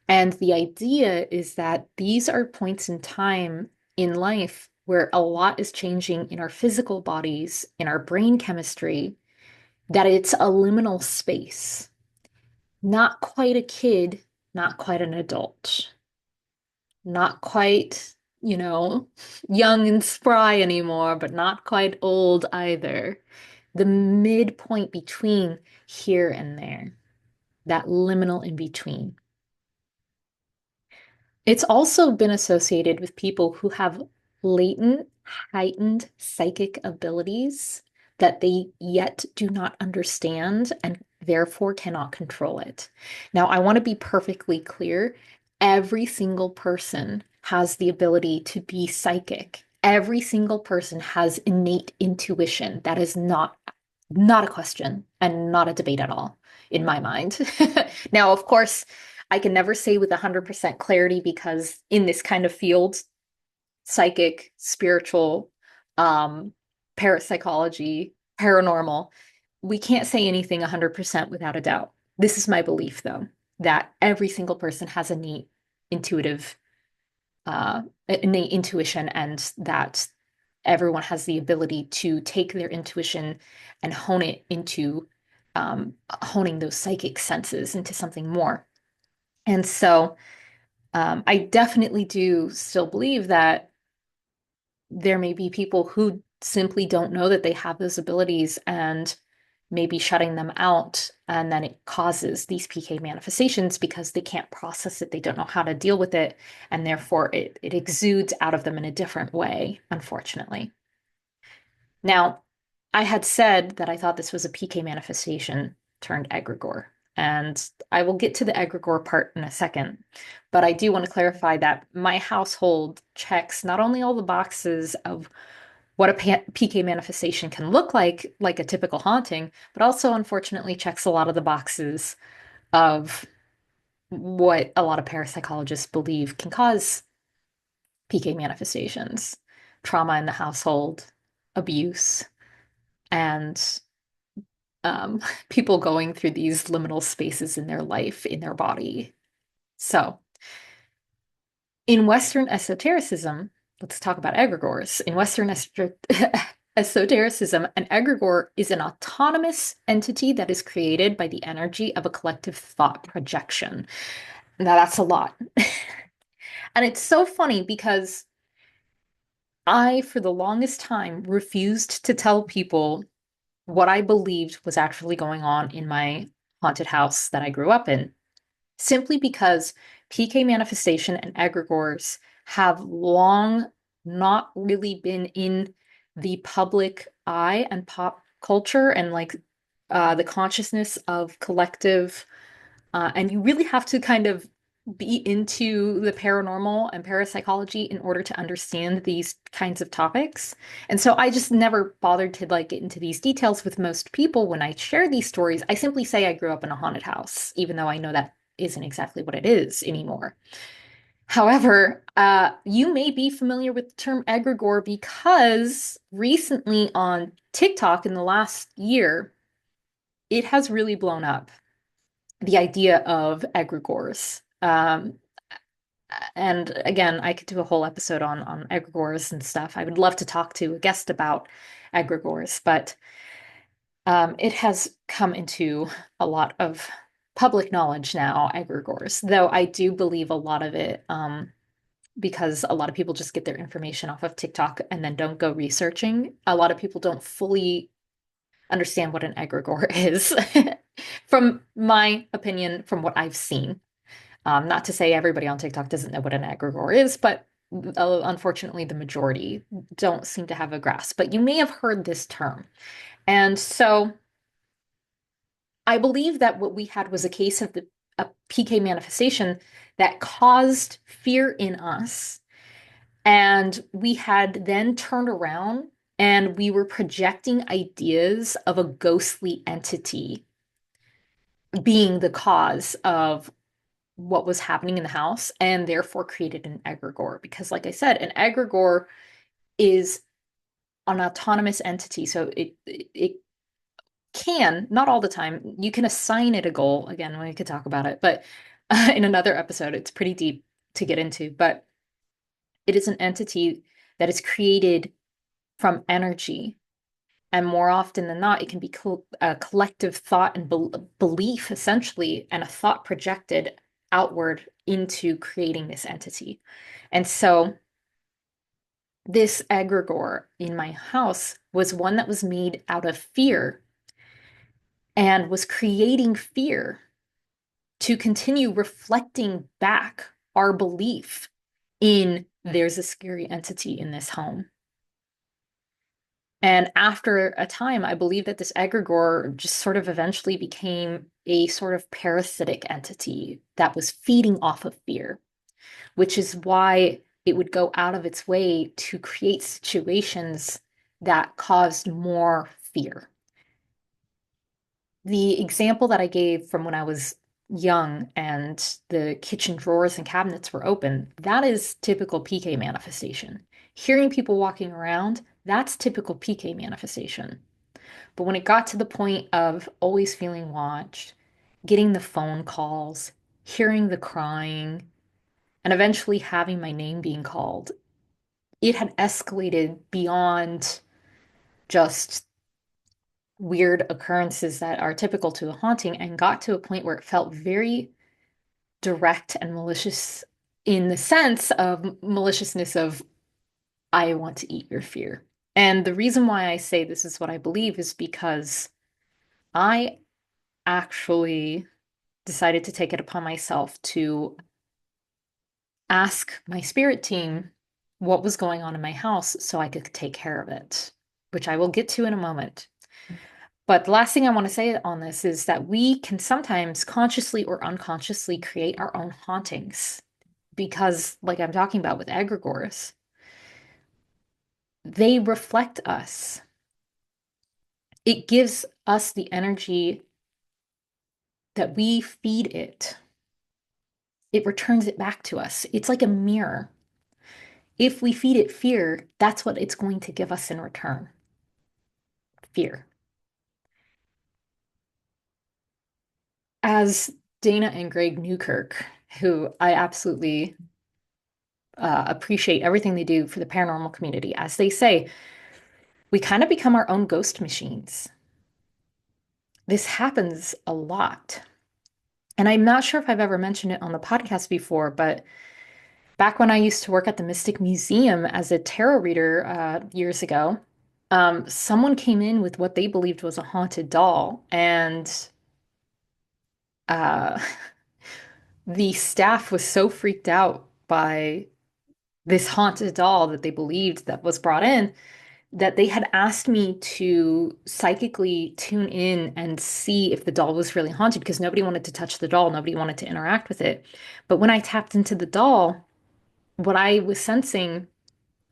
And the idea is that these are points in time in life where a lot is changing in our physical bodies, in our brain chemistry, that it's a liminal space. Not quite a kid, not quite an adult, not quite, young and spry anymore, but not quite old either. the midpoint between here and there, that liminal in between. It's also been associated with people who have latent, heightened psychic abilities that they yet do not understand and therefore cannot control it. Now, I want to be perfectly clear. Every single person has the ability to be psychic. Every single person has innate intuition. That is not a question and not a debate at all in my mind. Now, of course, I can never say with 100% clarity because in this kind of field, psychic, spiritual, um, parapsychology, paranormal, we can't say anything 100% without a doubt. This is my belief, though, that every single person has intuitive, innate intuition, and that everyone has the ability to take their intuition and hone it into honing those psychic senses into something more. And so, I definitely do still believe that there may be people who simply don't know that they have those abilities and maybe shutting them out. And then it causes these PK manifestations because they can't process it. They don't know how to deal with it. And therefore, it exudes out of them in a different way, unfortunately. Now, I had said that I thought this was a PK manifestation turned egregore, and I will get to the egregore part in a second. But I do want to clarify that my household checks not only all the boxes of what a PK manifestation can look like a typical haunting, but also unfortunately checks a lot of the boxes of what a lot of parapsychologists believe can cause PK manifestations, trauma in the household, abuse, and people going through these liminal spaces in their life, in their body. So, in Western esotericism, let's talk about egregores. In Western esotericism, an egregore is an autonomous entity that is created by the energy of a collective thought projection. Now, that's a lot. And it's so funny because I, for the longest time, refused to tell people what I believed was actually going on in my haunted house that I grew up in, simply because PK manifestation and egregores have long not really been in the public eye and pop culture and the consciousness of collective and you really have to kind of be into the paranormal and parapsychology in order to understand these kinds of topics. And so I just never bothered to get into these details with most people when I share these stories. I simply say I grew up in a haunted house, even though I know that isn't exactly what it is anymore. However, you may be familiar with the term egregore because recently on TikTok in the last year, it has really blown up the idea of egregores. And again, I could do a whole episode on egregores and stuff. I would love to talk to a guest about egregores, but it has come into a lot of public knowledge now, egregores, though I do believe a lot of it, because a lot of people just get their information off of TikTok and then don't go researching. A lot of people don't fully understand what an egregore is, from my opinion, from what I've seen. Not to say everybody on TikTok doesn't know what an egregore is, but unfortunately, the majority don't seem to have a grasp. But you may have heard this term. And so I believe that what we had was a case of a PK manifestation that caused fear in us. And we had then turned around and we were projecting ideas of a ghostly entity being the cause of what was happening in the house and therefore created an egregore. Because, like I said, an egregore is an autonomous entity. So it can, not all the time, you can assign it a goal. Again, we could talk about it, but in another episode, it's pretty deep to get into. But it is an entity that is created from energy. And more often than not, it can be a collective thought and belief, essentially, and a thought projected outward into creating this entity. And so This egregore in my house was one that was made out of fear and was creating fear to continue reflecting back our belief in there's a scary entity in this home. And after a time, I believe that this egregore just sort of eventually became a sort of parasitic entity that was feeding off of fear, which is why it would go out of its way to create situations that caused more fear. The example that I gave from when I was young and the kitchen drawers and cabinets were open, that is typical PK manifestation. Hearing people walking around, that's typical PK manifestation. But when it got to the point of always feeling watched, getting the phone calls, hearing the crying, and eventually having my name being called, it had escalated beyond just weird occurrences that are typical to a haunting and got to a point where it felt very direct and malicious in the sense of maliciousness of, I want to eat your fear. And the reason why I say this is what I believe is because I actually decided to take it upon myself to ask my spirit team what was going on in my house so I could take care of it, which I will get to in a moment. But the last thing I want to say on this is that we can sometimes consciously or unconsciously create our own hauntings because, like I'm talking about with egregores, they reflect us. It gives us the energy that we feed it. It returns it back to us. It's like a mirror. If we feed it fear, that's what it's going to give us in return. Fear. As Dana and Greg Newkirk, who I absolutely appreciate everything they do for the paranormal community, as they say, we kind of become our own ghost machines. This happens a lot. And I'm not sure if I've ever mentioned it on the podcast before, but back when I used to work at the Mystic Museum as a tarot reader years ago, someone came in with what they believed was a haunted doll, and uh, the staff was so freaked out by this haunted doll that they believed that was brought in that they had asked me to psychically tune in and see if the doll was really haunted because nobody wanted to touch the doll, nobody wanted to interact with it. But when I tapped into the doll, what I was sensing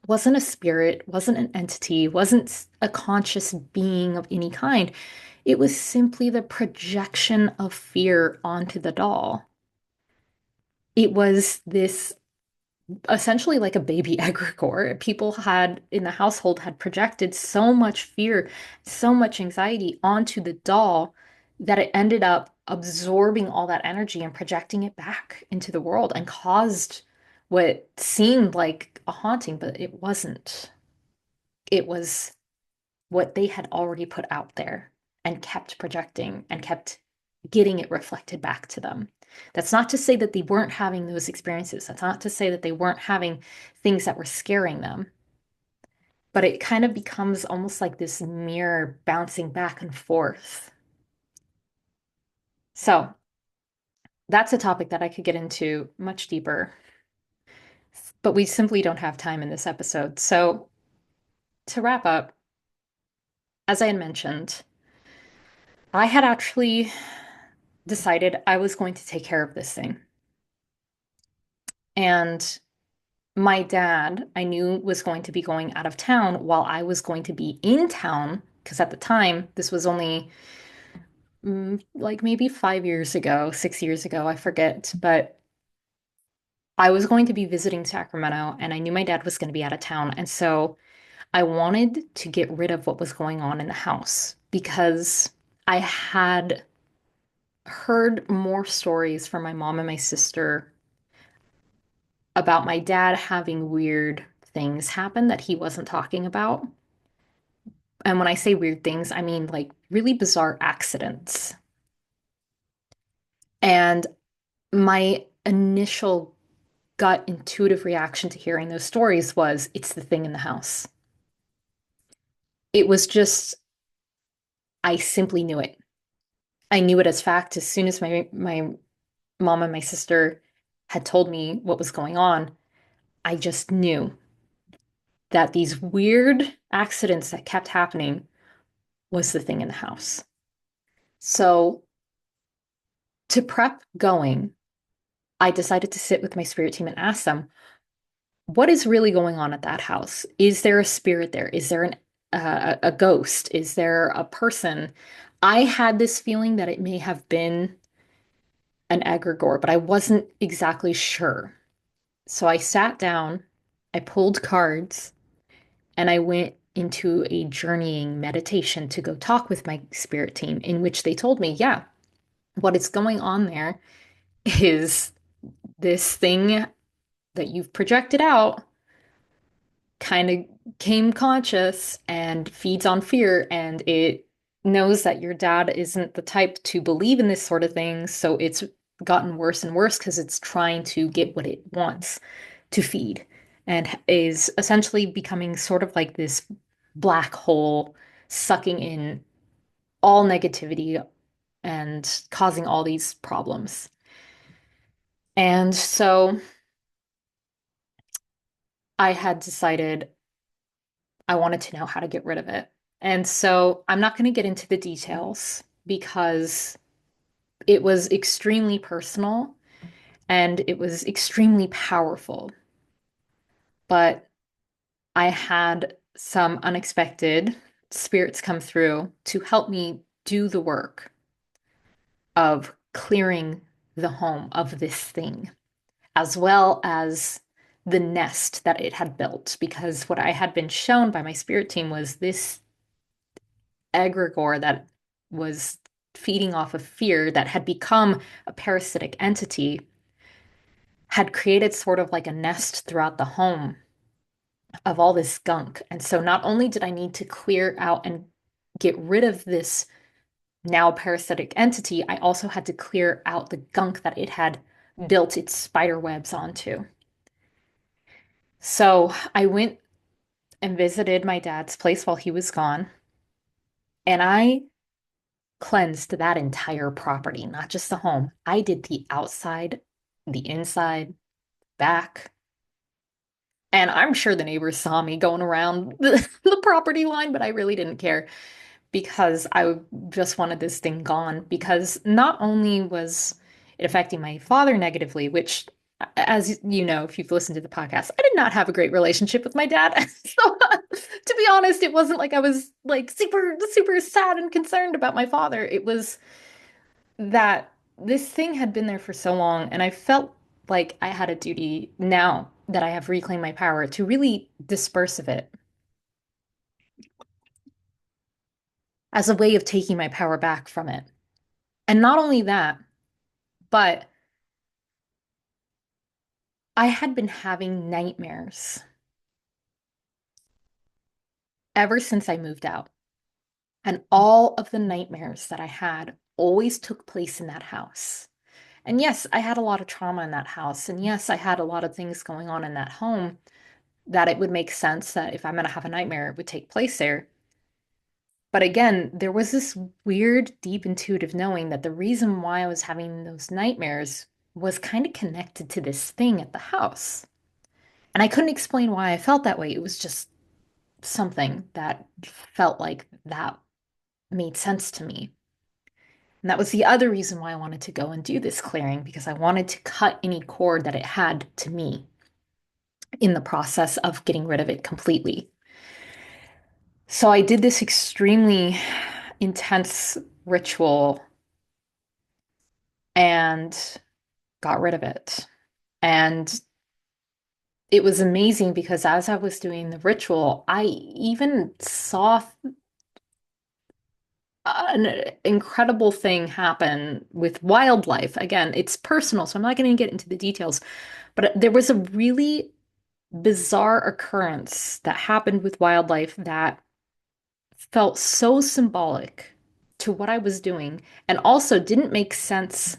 wasn't a spirit, wasn't an entity, wasn't a conscious being of any kind. It was simply the projection of fear onto the doll. It was this essentially like a baby egregore. People had in the household had projected so much fear, so much anxiety onto the doll that it ended up absorbing all that energy and projecting it back into the world and caused what seemed like a haunting, but it wasn't. It was what they had already put out there and kept projecting and kept getting it reflected back to them. That's not to say that they weren't having those experiences. That's not to say that they weren't having things that were scaring them. But it kind of becomes almost like this mirror bouncing back and forth. So that's a topic that I could get into much deeper, but we simply don't have time in this episode. So to wrap up, as I had mentioned, I had actually decided I was going to take care of this thing. And my dad, I knew was going to be going out of town while I was going to be in town, because at the time, this was only like maybe 5 years ago, 6 years ago, I forget. But I was going to be visiting Sacramento and I knew my dad was going to be out of town. And so I wanted to get rid of what was going on in the house because I had heard more stories from my mom and my sister about my dad having weird things happen that he wasn't talking about. And when I say weird things, I mean like really bizarre accidents. And my initial gut intuitive reaction to hearing those stories was it's the thing in the house. It was just, I simply knew it. I knew it as fact as soon as my mom and my sister had told me what was going on. I just knew that these weird accidents that kept happening was the thing in the house. So to prep going, I decided to sit with my spirit team and ask them, what is really going on at that house? Is there a spirit there? Is there a ghost? Is there a person? I had this feeling that it may have been an egregore, but I wasn't exactly sure. So I sat down, I pulled cards, and I went into a journeying meditation to go talk with my spirit team, in which they told me, yeah, what is going on there is this thing that you've projected out kind of came conscious and feeds on fear, and it knows that your dad isn't the type to believe in this sort of thing, so it's gotten worse and worse because it's trying to get what it wants to feed and is essentially becoming sort of like this black hole sucking in all negativity and causing all these problems. And so I had decided I wanted to know how to get rid of it. And so I'm not going to get into the details because it was extremely personal and it was extremely powerful. But I had some unexpected spirits come through to help me do the work of clearing the home of this thing, as well as the nest that it had built. Because what I had been shown by my spirit team was this egregore that was feeding off of fear that had become a parasitic entity had created sort of like a nest throughout the home of all this gunk. And so not only did I need to clear out and get rid of this now parasitic entity, I also had to clear out the gunk that it had built its spider webs onto. So I went and visited my dad's place while he was gone, and I cleansed that entire property, not just the home. I did the outside, the inside, back. And I'm sure the neighbors saw me going around the property line, but I really didn't care because I just wanted this thing gone. Because not only was it affecting my father negatively, which, as you know, if you've listened to the podcast, I did not have a great relationship with my dad. So, to be honest, it wasn't like I was like super, super sad and concerned about my father. It was that this thing had been there for so long, and I felt like I had a duty now that I have reclaimed my power to really disperse of it as a way of taking my power back from it. And not only that, but I had been having nightmares ever since I moved out. And all of the nightmares that I had always took place in that house. And yes, I had a lot of trauma in that house. And yes, I had a lot of things going on in that home that it would make sense that if I'm going to have a nightmare, it would take place there. But again, there was this weird, deep intuitive knowing that the reason why I was having those nightmares was kind of connected to this thing at the house. And I couldn't explain why I felt that way. It was just something that felt like that made sense to me. And that was the other reason why I wanted to go and do this clearing, because I wanted to cut any cord that it had to me in the process of getting rid of it completely. So I did this extremely intense ritual and got rid of it. And it was amazing because as I was doing the ritual, I even saw an incredible thing happen with wildlife. Again, it's personal, so I'm not going to get into the details, but there was a really bizarre occurrence that happened with wildlife that felt so symbolic to what I was doing and also didn't make sense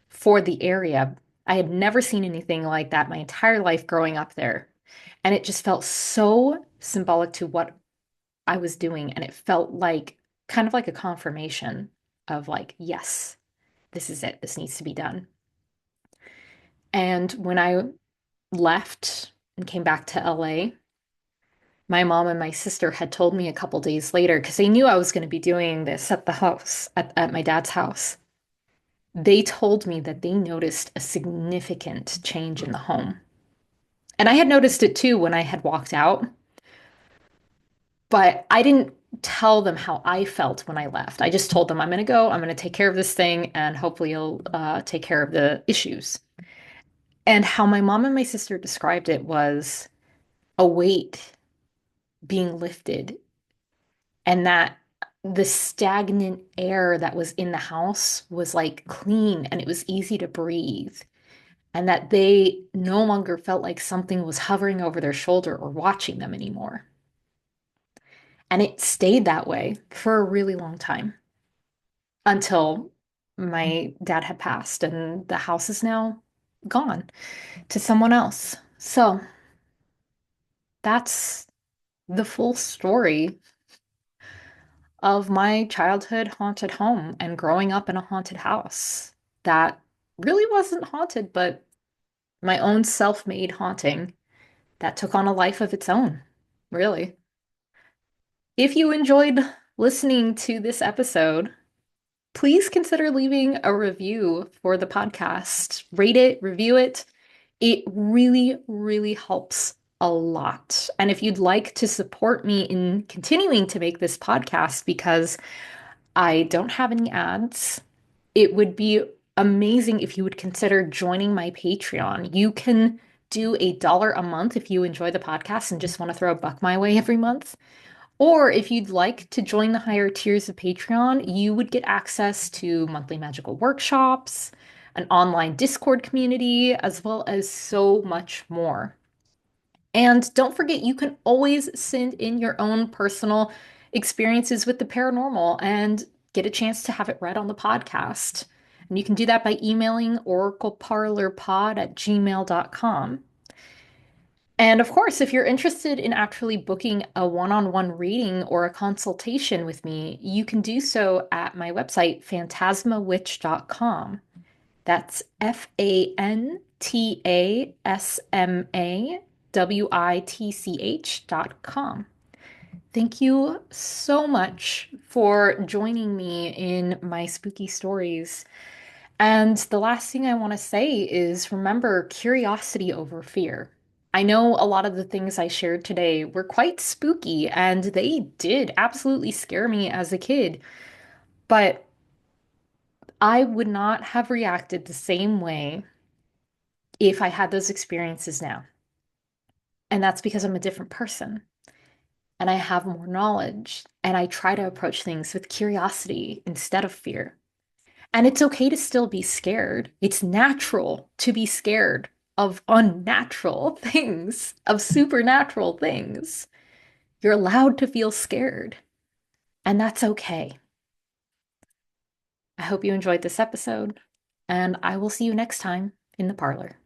for the area. I had never seen anything like that my entire life growing up there. And it just felt so symbolic to what I was doing. And it felt like kind of like a confirmation of like, yes, this is it. This needs to be done. And when I left and came back to LA, my mom and my sister had told me a couple days later, because they knew I was going to be doing this at the house, at my dad's house. They told me that they noticed a significant change in the home. And I had noticed it too when I had walked out, but I didn't tell them how I felt when I left. I just told them, I'm going to go, I'm going to take care of this thing, and hopefully you'll take care of the issues. And how my mom and my sister described it was a weight being lifted, and that the stagnant air that was in the house was like clean and it was easy to breathe, and that they no longer felt like something was hovering over their shoulder or watching them anymore. And it stayed that way for a really long time until my dad had passed, and the house is now gone to someone else. So that's the full story of my childhood haunted home and growing up in a haunted house that really wasn't haunted, but my own self-made haunting that took on a life of its own, really. If you enjoyed listening to this episode, please consider leaving a review for the podcast. Rate it, review it. It really, really helps a lot. And if you'd like to support me in continuing to make this podcast, because I don't have any ads, it would be amazing if you would consider joining my Patreon. You can do $1 a month if you enjoy the podcast and just want to throw a buck my way every month. Or if you'd like to join the higher tiers of Patreon, you would get access to monthly magical workshops, an online Discord community, as well as so much more. And don't forget, you can always send in your own personal experiences with the paranormal and get a chance to have it read on the podcast. And you can do that by emailing oracleparlorpod@gmail.com. And of course, if you're interested in actually booking a one-on-one reading or a consultation with me, you can do so at my website, phantasmawitch.com. That's FANTASMAWITCH.com. Thank you so much for joining me in my spooky stories. And the last thing I want to say is remember curiosity over fear. I know a lot of the things I shared today were quite spooky and they did absolutely scare me as a kid, but I would not have reacted the same way if I had those experiences now. And that's because I'm a different person and I have more knowledge and I try to approach things with curiosity instead of fear. And it's okay to still be scared. It's natural to be scared of unnatural things, of supernatural things. You're allowed to feel scared, and that's okay. I hope you enjoyed this episode, and I will see you next time in the parlor.